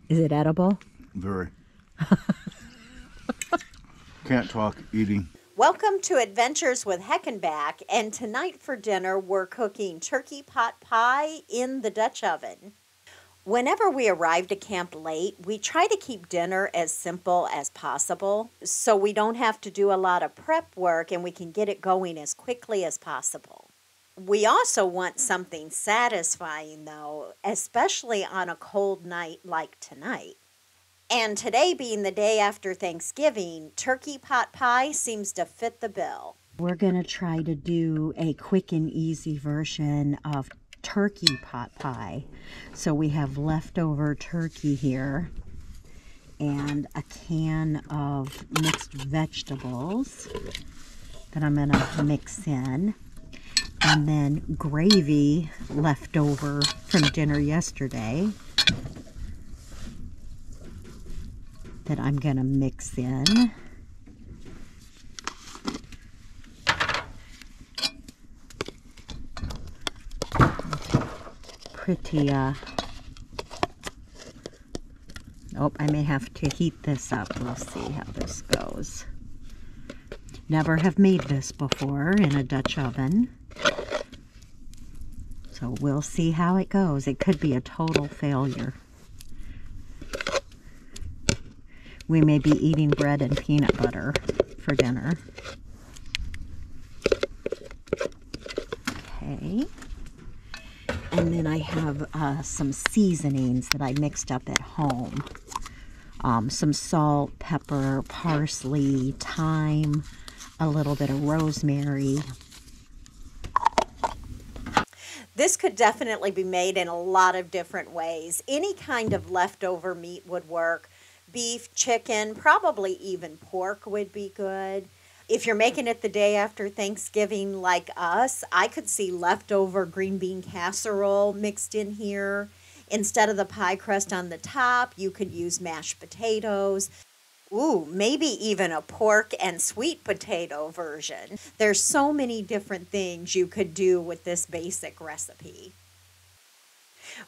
Is it edible? Very. Can't talk, eating. Welcome to Adventures with Heckenback, and tonight for dinner we're cooking turkey pot pie in the Dutch oven. Whenever we arrive to camp late, we try to keep dinner as simple as possible so we don't have to do a lot of prep work and we can get it going as quickly as possible. We also want something satisfying though, especially on a cold night like tonight. And today being the day after Thanksgiving, turkey pot pie seems to fit the bill. We're going to try to do a quick and easy version of turkey pot pie. So we have leftover turkey here and a can of mixed vegetables that I'm going to mix in. And then gravy left over from dinner yesterday that I'm going to mix in. Pretty, oh, I may have to heat this up. We'll see how this goes. Never have made this before in a Dutch oven. So we'll see how it goes. It could be a total failure. We may be eating bread and peanut butter for dinner. Okay. And then I have some seasonings that I mixed up at home. Some salt, pepper, parsley, thyme, a little bit of rosemary. This could definitely be made in a lot of different ways. Any kind of leftover meat would work. Beef, chicken, probably even pork would be good. If you're making it the day after Thanksgiving like us, I could see leftover green bean casserole mixed in here. Instead of the pie crust on the top, you could use mashed potatoes. Ooh, maybe even a pork and sweet potato version. There's so many different things you could do with this basic recipe.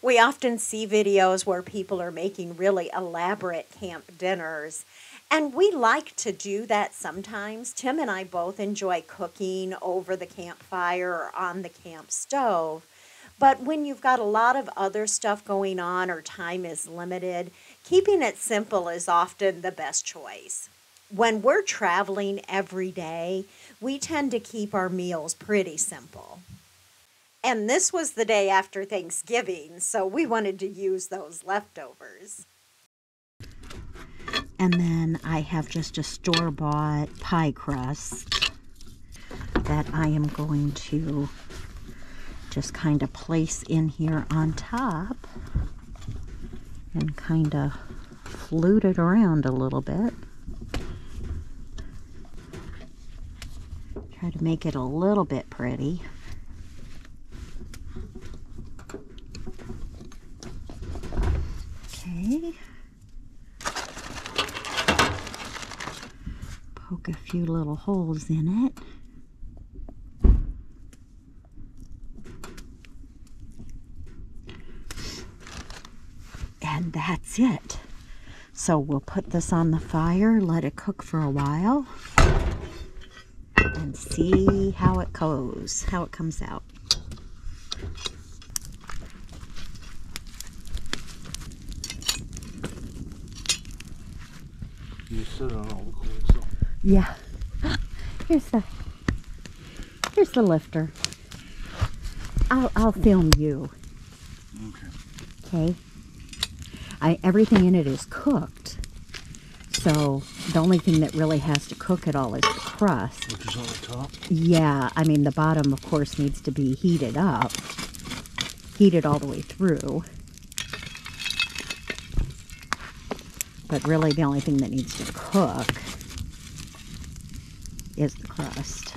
We often see videos where people are making really elaborate camp dinners, and we like to do that sometimes. Tim and I both enjoy cooking over the campfire or on the camp stove. But when you've got a lot of other stuff going on or time is limited, keeping it simple is often the best choice. When we're traveling every day, we tend to keep our meals pretty simple. And this was the day after Thanksgiving, so we wanted to use those leftovers. And then I have just a store-bought pie crust that I am going to just kind of place in here on top and kind of flute it around a little bit. Try to make it a little bit pretty. Okay. Poke a few little holes in it. And that's it. So we'll put this on the fire, let it cook for a while, and see how it goes, how it comes out. You sit on all the cool stuff. Yeah. Here's the lifter. I'll film you. Okay. Okay. Everything in it is cooked. So the only thing that really has to cook it all is the crust. Which is on the top? Yeah, I mean the bottom of course needs to be heated up. Heated all the way through. But really the only thing that needs to cook is the crust.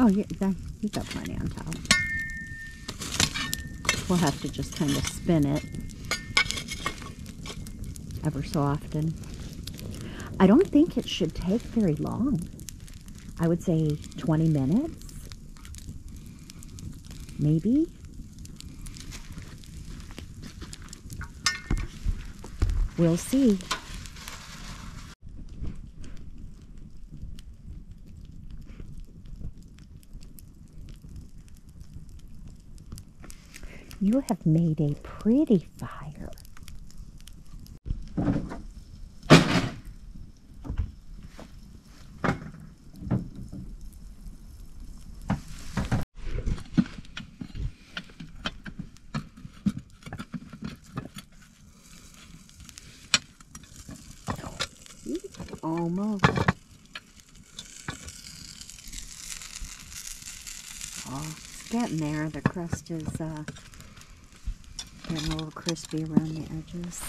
Oh, yeah, you got plenty on top. We'll have to just kind of spin it ever so often. I don't think it should take very long. I would say 20 minutes, maybe. We'll see. You have made a pretty fire. Almost. Oh, it's getting there. The crust is getting a little crispy around the edges.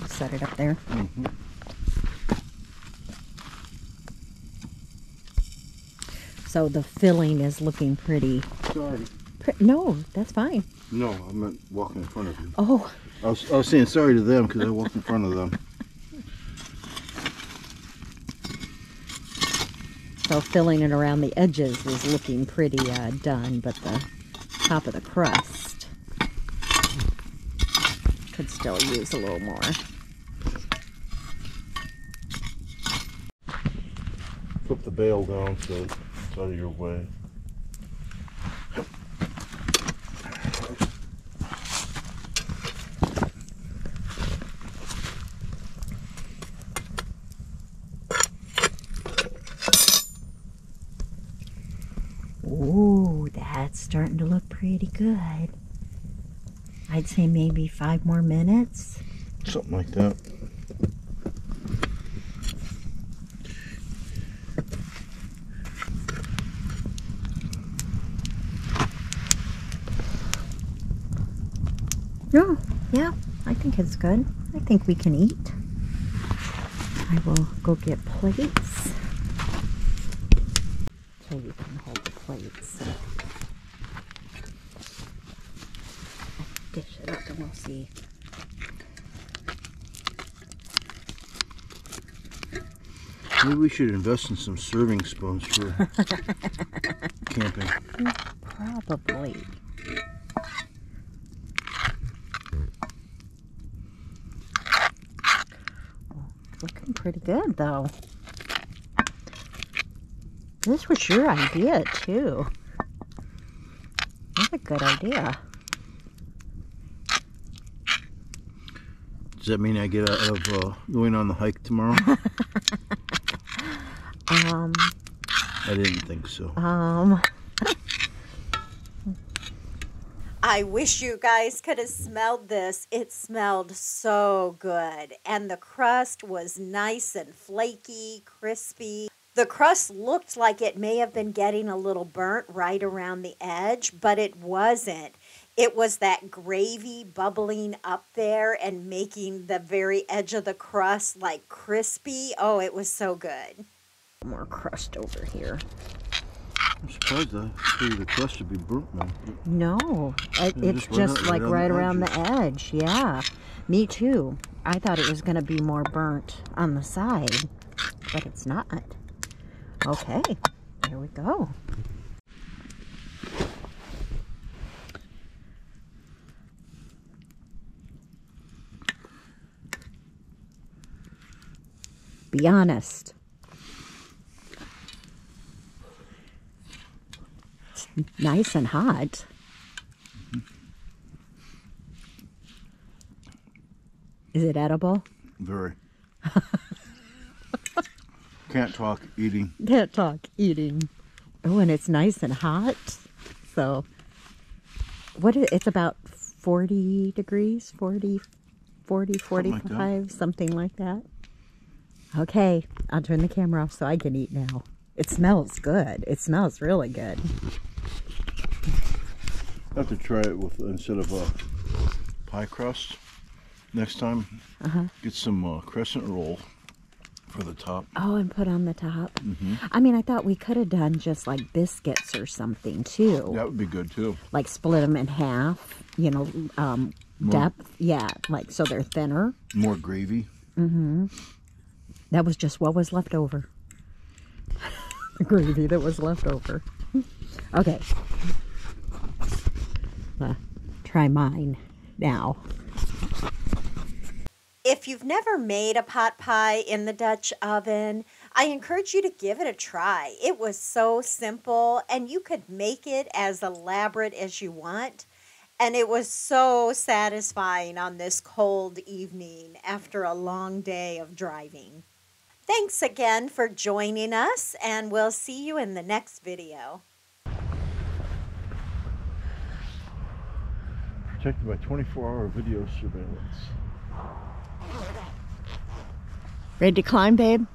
Set it up there. Mm-hmm. So the filling is looking pretty. Sorry. No, that's fine. No, I meant walking in front of you. Oh. I was saying sorry to them because I walked in front of them. So filling it around the edges is looking pretty done, but the top of the crust could still use a little more. Flip the bail down so it's out of your way. Ooh, that's starting to look pretty good. I'd say maybe 5 more minutes. Something like that. No, yeah, I think it's good. I think we can eat. I will go get plates. So you can hold the plates. Dish it up and we'll see. Maybe we should invest in some serving spoons for camping. Probably. Looking pretty good though. This was your idea too. That's a good idea. Does that mean I get out of going on the hike tomorrow? I didn't think so. I wish you guys could have smelled this. It smelled so good. And the crust was nice and flaky, crispy. The crust looked like it may have been getting a little burnt right around the edge, but it wasn't. It was that gravy bubbling up there and making the very edge of the crust like crispy. Oh, it was so good. More crust over here. I'm surprised the crust would be burnt now. No, it's just like right around the edge. Yeah, me too. I thought it was going to be more burnt on the side, but it's not. Okay, here we go. Be honest. It's nice and hot. Is it edible? Very. Can't talk, eating. Can't talk, eating. Oh, and it's nice and hot. So, it's about 40 degrees, 40, 45, something like that. Okay, I'll turn the camera off so I can eat now. It smells good. It smells really good. I have to try it with, instead of a pie crust next time. Get some crescent roll. For the top. Oh, and put on the top. I mean, I thought we could have done just like biscuits or something too. That would be good too. Like split them in half, you know, depth. Yeah, like so they're thinner. More gravy. That was just what was left over. The gravy that was left over. Okay. Try mine now. If you've never made a pot pie in the Dutch oven, I encourage you to give it a try. It was so simple, and you could make it as elaborate as you want. And it was so satisfying on this cold evening after a long day of driving. Thanks again for joining us, and we'll see you in the next video. Protected by 24-hour video surveillance. Ready to climb, babe?